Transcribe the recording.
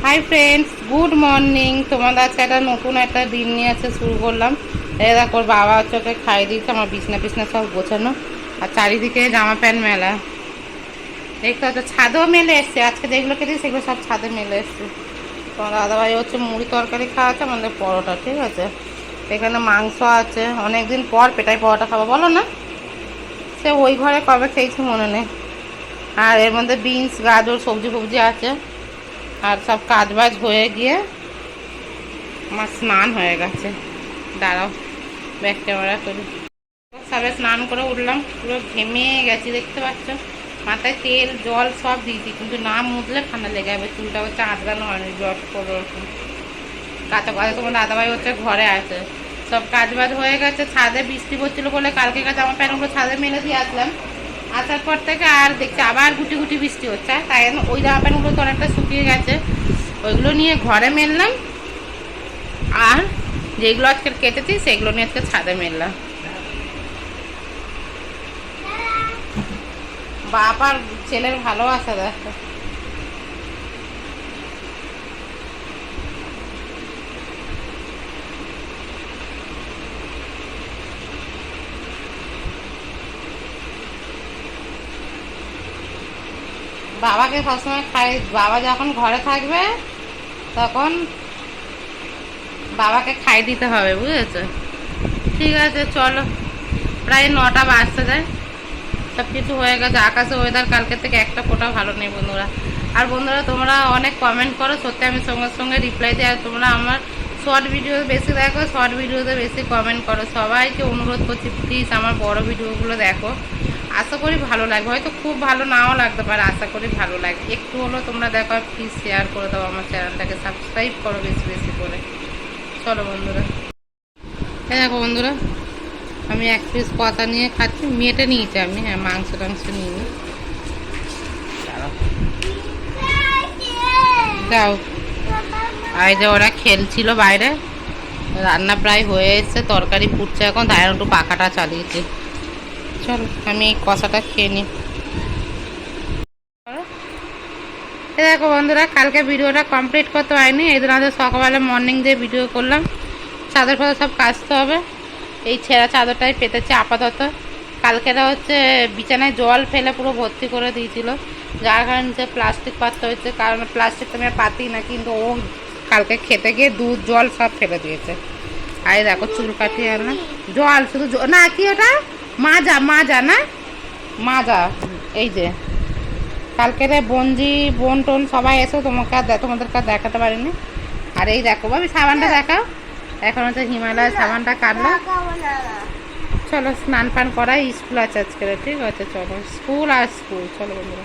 Hi friends, good morning. তোমাদের আজকে একটা নতুন একটা দিন নিয়ে আছে শুরু করলাম। এই দেখো বাবা চোখে খাই দিচ্ছে, আমার বিছনা পিছনা সব গোছানো, আর চারিদিকে জামা প্যান্ট মেলা। দেখতে হচ্ছে ছাদেও মেলে এসছে, আজকে যেগুলো খেতে সেগুলো সব ছাদে মেলে এসছে। তোমার দাদাভাই হচ্ছে মুড়ি তরকারি খাওয়াচ্ছে, আমাদের পরোটা, ঠিক আছে। এখানে মাংস আছে, অনেকদিন পর পেটাই পরোটা খাবো, বলো না। সে ওই ঘরে কবে খেয়েছি মনে নেই। আর এর মধ্যে বিনস গাজর সবজি ফবজি আছে। আর সব কাজ বাজ হয়ে গিয়ে আমার স্নান হয়ে গেছে। দাঁড়াও ব্যাক ক্যামেরা করি। সবে স্নান করে উঠলাম, পুরো ঘেমে গেছি দেখতে পাচ্ছ। মাথায় তেল জল সব দিয়েছি, কিন্তু না মুছলে ঠান্ডা লেগে যাবে। চুলটা হচ্ছে আঁচড়ানো হয়নি, জট করে ওরকম কাঁচা কাজে। তোমার দাদাভাই হচ্ছে ঘরে আছে, সব কাজ বাজ হয়ে গেছে। ছাদে বৃষ্টি পড়ছিল বলে কালকে জামা প্যান্টগুলো ছাদে মেলে দিয়ে আসলাম। আসার পর থেকে আর দেখছি আবার গুটি গুটি বৃষ্টি হচ্ছে, তাই ওই জামা প্যান্টগুলো তো অনেকটা শুকিয়ে গেছে, ওইগুলো নিয়ে ঘরে মেললাম। আর যেগুলো আজকে কেটেছি সেগুলো নিয়ে আজকে ছাদে মেললাম। বাপ আর ছেলের ভালোবাসা দেখো। বাবাকে সবসময় খাই, বাবা যখন ঘরে থাকবে তখন বাবাকে খাই দিতে হবে, বুঝেছো। ঠিক আছে চলো, প্রায় 9টা বাজতে যায়, সব কিছু হয়ে গেছে। আকাশে ওয়েদার কালকে থেকে একটা ফোঁটা ভালো নেই বন্ধুরা। আর বন্ধুরা তোমরা অনেক কমেন্ট করো, সত্যি আমি সঙ্গে সঙ্গে রিপ্লাই দিই। আর তোমরা আমার শর্ট ভিডিও বেশি দেখো, শর্ট ভিডিওতে বেশি কমেন্ট করো। সবাইকে অনুরোধ করছি প্লিজ আমার বড় ভিডিওগুলো দেখো, আশা করি ভালো লাগবে। হয়তো খুব ভালো নাও লাগতে পারে, আশা করি ভালো লাগে। একটু হলেও তোমরা দেখো, প্লিজ শেয়ার করে দাও, আমার চ্যানেলটাকে সাবস্ক্রাইব করো বেশি বেশি করে। চলো বন্ধুরা, এই দেখো বন্ধুরা, আমি এক পিস কষা নিয়ে খাচ্ছি, মেটে নিয়েছি আমি, হ্যাঁ মাংস টাংস নিয়ে। দাও, আর যে ওরা খেলছিল বাইরে, রান্না প্রায় হয়ে এসছে, তরকারি ফুটছে এখন, তাই একটু পাখাটা চালিয়েছে। চলো আমি এই কষাটা খেয়ে নিই। এই দেখো বন্ধুরা, কালকে ভিডিওটা কমপ্লিট করতে পারিনি, এই দিন আমাদের সকালবেলা মর্নিং দিয়ে ভিডিও করলাম। চাদর ফাদর সব কাচতে হবে, এই ছেঁড়া চাদরটাই পেতেছে আপাতত। কালকেরা হচ্ছে বিছানায় জল ফেলে পুরো ভর্তি করে দিয়েছিল, যার কারণে যে প্লাস্টিক পাততে হচ্ছে, কারণ প্লাস্টিক তো আমি পাতি না, কিন্তু ও কালকে খেতে গিয়ে দুধ জল সব ফেলে দিয়েছে। আর দেখো চুল কাটিয়ে আনলাম, জল শুধু না, কি ওটা মাজা, মাজা না মাজা। এই যে কালকে রে বঞ্জি বোন টোন সবাই এসে তোমাদেরকে আর দেখাতে পারিনি। আর এই দেখো ভাবি সাবানটা দেখাও, এখন হচ্ছে হিমালয় সাবানটা কাটলো। চলো স্নান পান করাই, স্কুল আছে আজকে, ঠিক আছে চলো, স্কুল আর স্কুল, চলো বন্ধুরা।